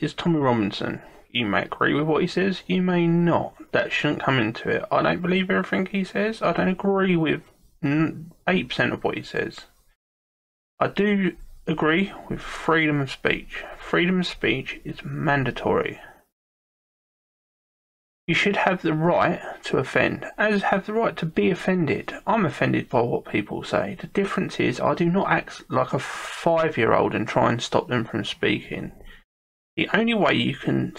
is Tommy Robinson. You may agree with what he says, you may not. That shouldn't come into it. I don't believe everything he says. I don't agree with 8% of what he says. I do agree with freedom of speech. Freedom of speech is mandatory. You should have the right to offend, as have the right to be offended. I'm offended by what people say. The difference is I do not act like a 5-year-old and try and stop them from speaking. The only way you can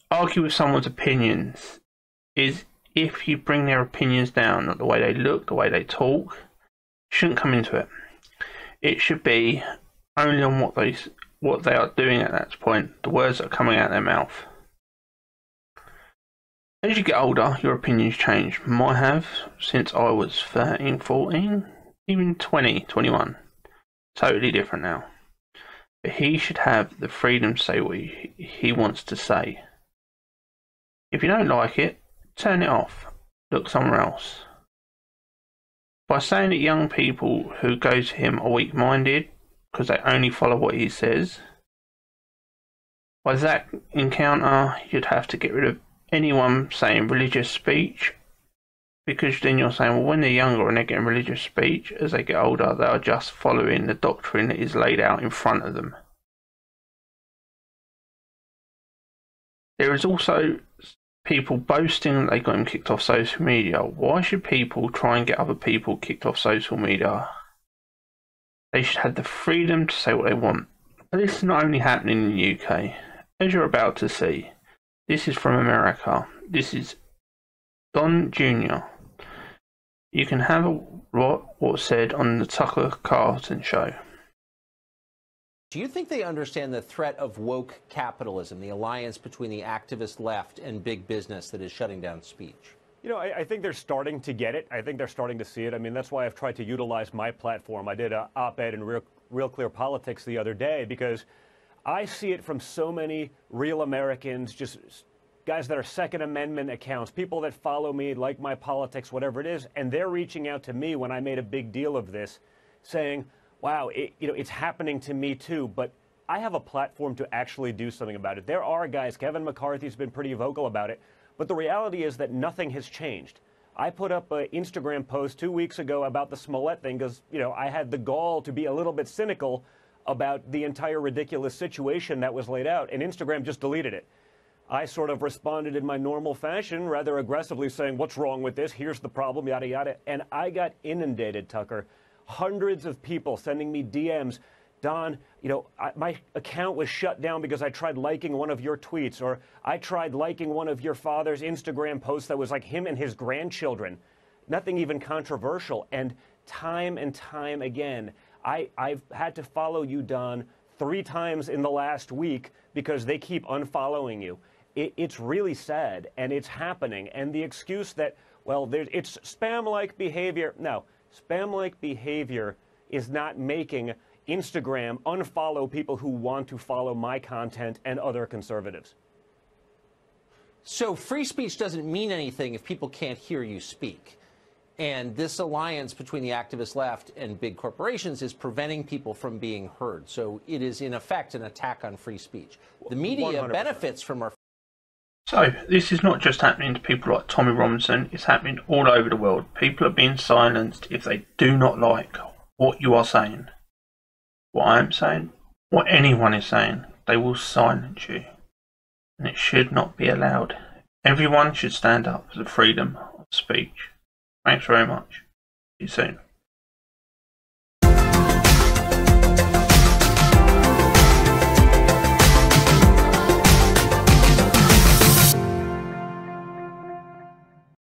argue with someone's opinions is if you bring their opinions down, not the way they look, the way they talk. Shouldn't come into it. It should be only on what they are doing at that point, the words that are coming out of their mouth. As you get older, your opinions change. Mine have since I was 13, 14, even 20, 21. Totally different now. But he should have the freedom to say what he wants to say. If you don't like it, turn it off. Look somewhere else. By saying that young people who go to him are weak-minded because they only follow what he says, by that encounter, you'd have to get rid of anyone saying religious speech, because then you're saying, well, when they're younger and they're getting religious speech, as they get older, they are just following the doctrine that is laid out in front of them. There is also people boasting that they got him kicked off social media. Why should people try and get other people kicked off social media? They should have the freedom to say what they want. But this is not only happening in the UK. As you're about to see, this is from America. This is Don Jr. You can have what's said on the Tucker Carlson show. Do you think they understand the threat of woke capitalism, the alliance between the activist left and big business that is shutting down speech? You know, I think they're starting to get it. I think they're starting to see it. I mean, that's why I've tried to utilize my platform. I did an op-ed in Real Clear Politics the other day because I see it from so many real Americans, just guys that are Second Amendment accounts, people that follow me, like my politics, whatever it is, and they're reaching out to me when I made a big deal of this, saying, wow, it's happening to me too, but I have a platform to actually do something about it. There are guys, Kevin McCarthy's been pretty vocal about it, but the reality is that nothing has changed. I put up an Instagram post 2 weeks ago about the Smollett thing because, I had the gall to be a little bit cynical about the entire ridiculous situation that was laid out, and Instagram just deleted it. I sort of responded in my normal fashion, rather aggressively saying, what's wrong with this? Here's the problem, yada, yada. And I got inundated, Tucker. Hundreds of people sending me DMs. Don, my account was shut down because I tried liking one of your tweets, or I tried liking one of your father's Instagram posts that was like him and his grandchildren. Nothing even controversial. And time again, I've had to follow you, Don, 3 times in the last week because they keep unfollowing you. It's really sad, and it's happening. And the excuse that, well, it's spam-like behavior. No, spam-like behavior is not making Instagram unfollow people who want to follow my content and other conservatives. So free speech doesn't mean anything if people can't hear you speak. And this alliance between the activist left and big corporations is preventing people from being heard. So it is, in effect, an attack on free speech. The media 100%. benefits from our... So, this is not just happening to people like Tommy Robinson, it's happening all over the world. People are being silenced if they do not like what you are saying. What I am saying, what anyone is saying, they will silence you. And it should not be allowed. Everyone should stand up for the freedom of speech. Thanks very much. See you soon.